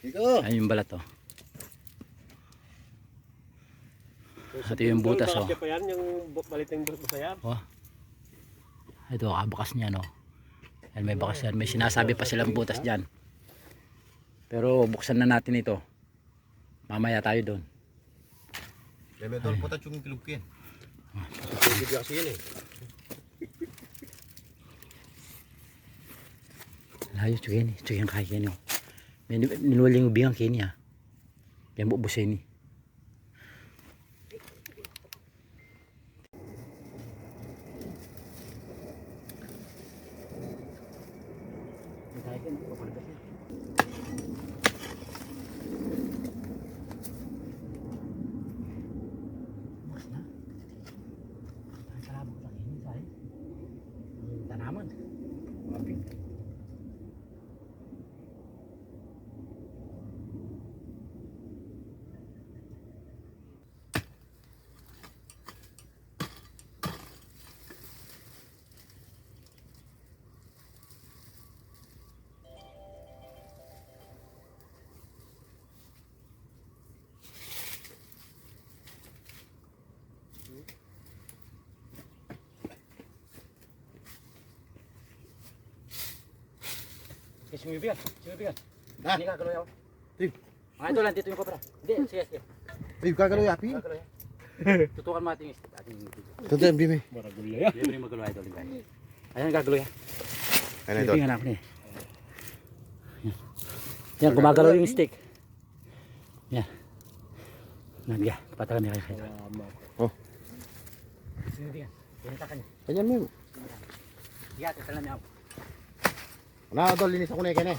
Ayun yung balat oh. Ito yung butas oh. Pa yan, yung baliting butas yan. Oh. Ito kabakas niya no. Yan, may bakas yan. May sinasabi pa silang butas dyan. Pero buksan na natin ito. Mamaya tayo doon. May tol po tayo yung kilog yan. Hindi kasi yan eh. Layo cuy yung kaya yan. Niluwal yung ubingan kaya niya. Yan bubusin ni. Tanaman. Sumubigan. Ha? Hindi kagaloy ako. Tim. Mga ito lang, dito yung kopra. Hindi, sige. Ay, kagalaw yapin. Kagaloy. Tutukan mo ating Tanda, bime. Maragulo yan. Libre magaloy idol. Ayan gagaloy ha. Ano ito? Bibingan ako niya. Yan, gumagalaw yung stick. Yan. Nagya, patakan niya kayo. Oh. Sumubigan. Pinitakan niya. Kanyan mo. Diya, tatalan niya ako. Ano tol, linis ako na ikan eh.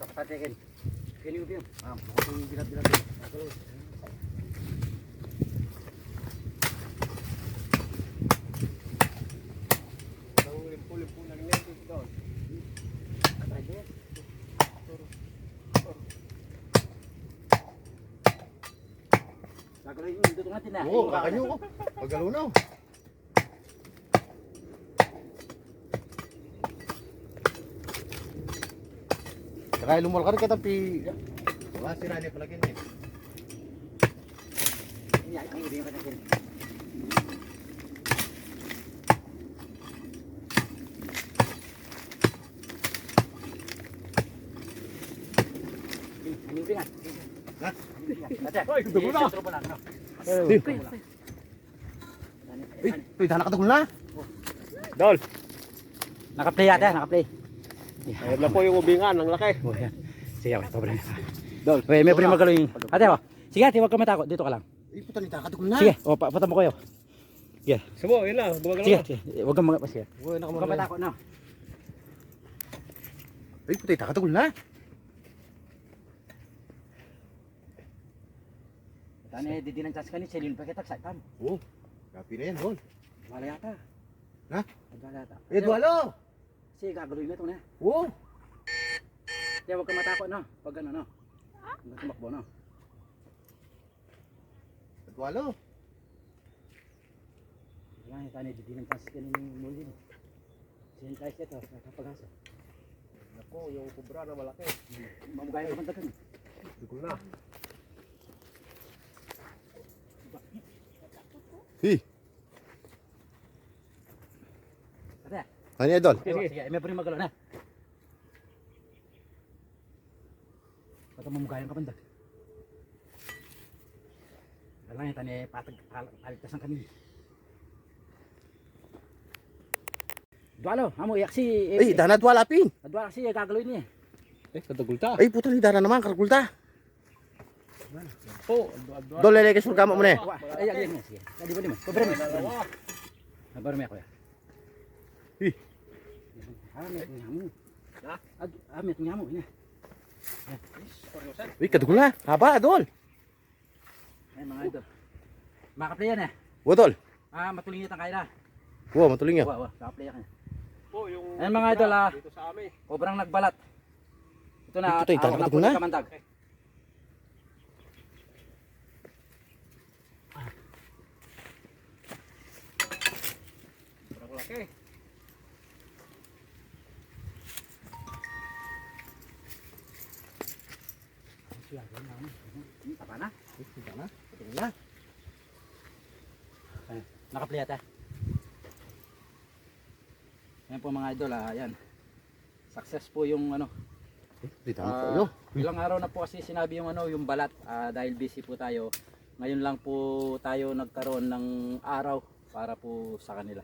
Kapatakin. Kini ubiyam. Bukod yung bilat-bilat. Ang limpo-limpo lang yan dito. Gagaloy yung dito natin na. Oo, kakanyo ko. Pagalaw na oh. Saka lumal ka rin katapi. Wala sira niya palagyan eh. Yan, ang ubiyam ka natin. Ang ubiyam. Ha? Ay, dugo na. Uy, nakatagol na. Dol. Naka-play yata, naka-play. Ayun na po yung ubingan, ang laki. Oh, yan. Sige, okay, problema. Dol, may prima magaloy. Ate, oh. Sige, ate, huwag ka matakot. Dito ka lang. Ay, puta, nakatagol na. Sige, o, pata mo kayo. Sige, Subo, yun lang. Gumagalaw sige, na. sige. Huwag kang mga, sige. Uy, Huwag kang matakot na. Ay, puta, nakatagol na. Tani, di ng chance ka ni Celine pa kita, excited. Oo, kapi na yan, hol. Wala yata. Ha? Wala yata. Eduardo! Sige, gagaloy mo ito na. Oo. Kaya huwag kang matakot na. Pag ano, no. Hanggang tumakbo, no. Eduardo! Wala, tani, di ng chance ka ni Molin. Celine tayo siya ito, nakapag-asa. Ako, yung kubra na malaki. Mamugay ka mantagan. Dugo na. Hi! Ate, Ano idol? sige, sige. May pwede magalaw na. Pagka mamugayan ka bandag. Wala nga, tani, paligtasan kami. Dualo, amo, iyak si... Ay, dana dwala pin. Dualo si, gagaloy niya. Katagulta. Ay, puta ni dana naman, karkulta. Po, Dol, lele ka surgama mo na eh. Ay, yan, yan. Sige. Di ba, di mo? Pabrami. Pabrami ako ya. Hi. Amit ngamu. Amit ngamu niya. Uy, katagol na. Haba, dol. Ay, mga idol. Makaplay yan eh. Wo, dol. Matuling itang kaya na. Wo, matuling niya. Wa, makaplay yan. po, yung Ayan, mga idol, dito sa amin. Sobrang nagbalat. Ito na, Ito tayo, takot ko na. kamandag. Sobrang laki. Tapa na. Ito na. Ito na. Nakaplay ata. Ayan po mga idol, ayan. Success po yung ano. Dito Ilang araw na po kasi sinabi yung ano, yung balat, dahil busy po tayo. Ngayon lang po tayo nagkaroon ng araw para po sa kanila.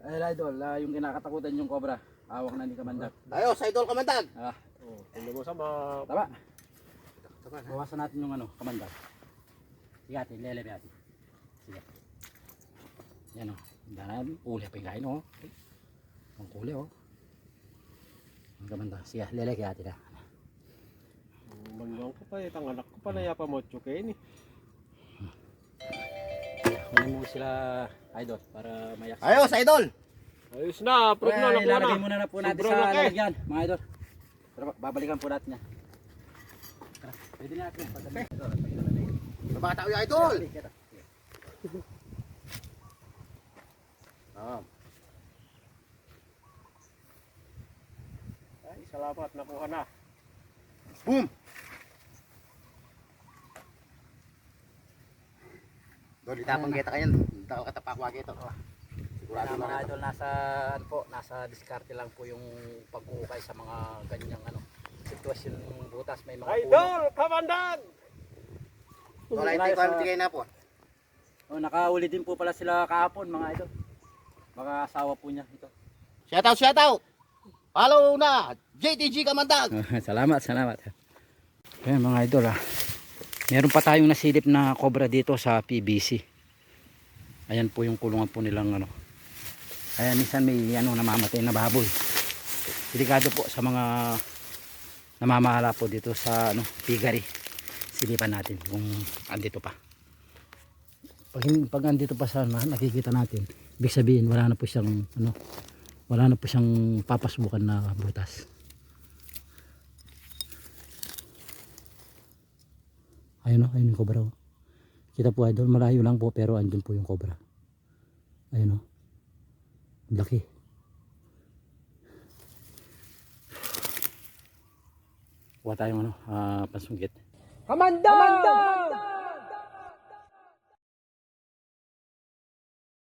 Ay idol, yung kinakatakutan yung cobra, hawak na ni Kamandag. Ayo, sa idol Kamandag. Hindi mo sama. Tama. Bawasan natin yung ano, Kamandag. Sige ate, lelebe ate. Sige. Yan o, dahan, uli pa yung kain o. Ang kuli o. Ang Kamandag, sige, lelebe ate na. Manlong ko pa eh. Tanganak ko pa na yapa mo tsukin eh. Kunin mo sila idol para mayak. Ayo, sa idol. Ayos na. Approve na. Nakuha na. Ilalagay muna na po natin Sobrang sa laki. lalagyan, mga idol. Pero babalikan po natin yan. Tara, pwede na natin. Bata ko yung idol. Ay, salamat. Nakuha na. Boom. Dol, itapang kita kayo. Tao ka tapakwa kita. Sigurado Mga na. idol, nasa ano po, nasa diskarte lang po yung pag-uukay sa mga ganyang ano sitwasyon ng butas, may mga puno. Idol! Kamandag! Dol, ay hindi ko ang tigay na po. Oh, nakauli din po pala sila kahapon mga idol. Baka asawa po niya ito. Shout out, shout out. Follow na. JTG Kamandag. Salamat. Ayan mga idol meron pa tayong nasilip na cobra dito sa PBC. Ayan po yung kulungan po nilang ano. Ayan, minsan may ano namamatay na baboy. Delikado po sa mga namamahala po dito sa ano, piggery. Silipan natin kung andito pa. Pag andito pa sa nakikita natin, ibig sabihin wala na po siyang ano, wala na po siyang papasukan na butas. Ayun ayun yung cobra. Kita po idol, malayo lang po pero andun po yung cobra. Ayun laki. Kuha tayong ano, pansungkit. Kamandag!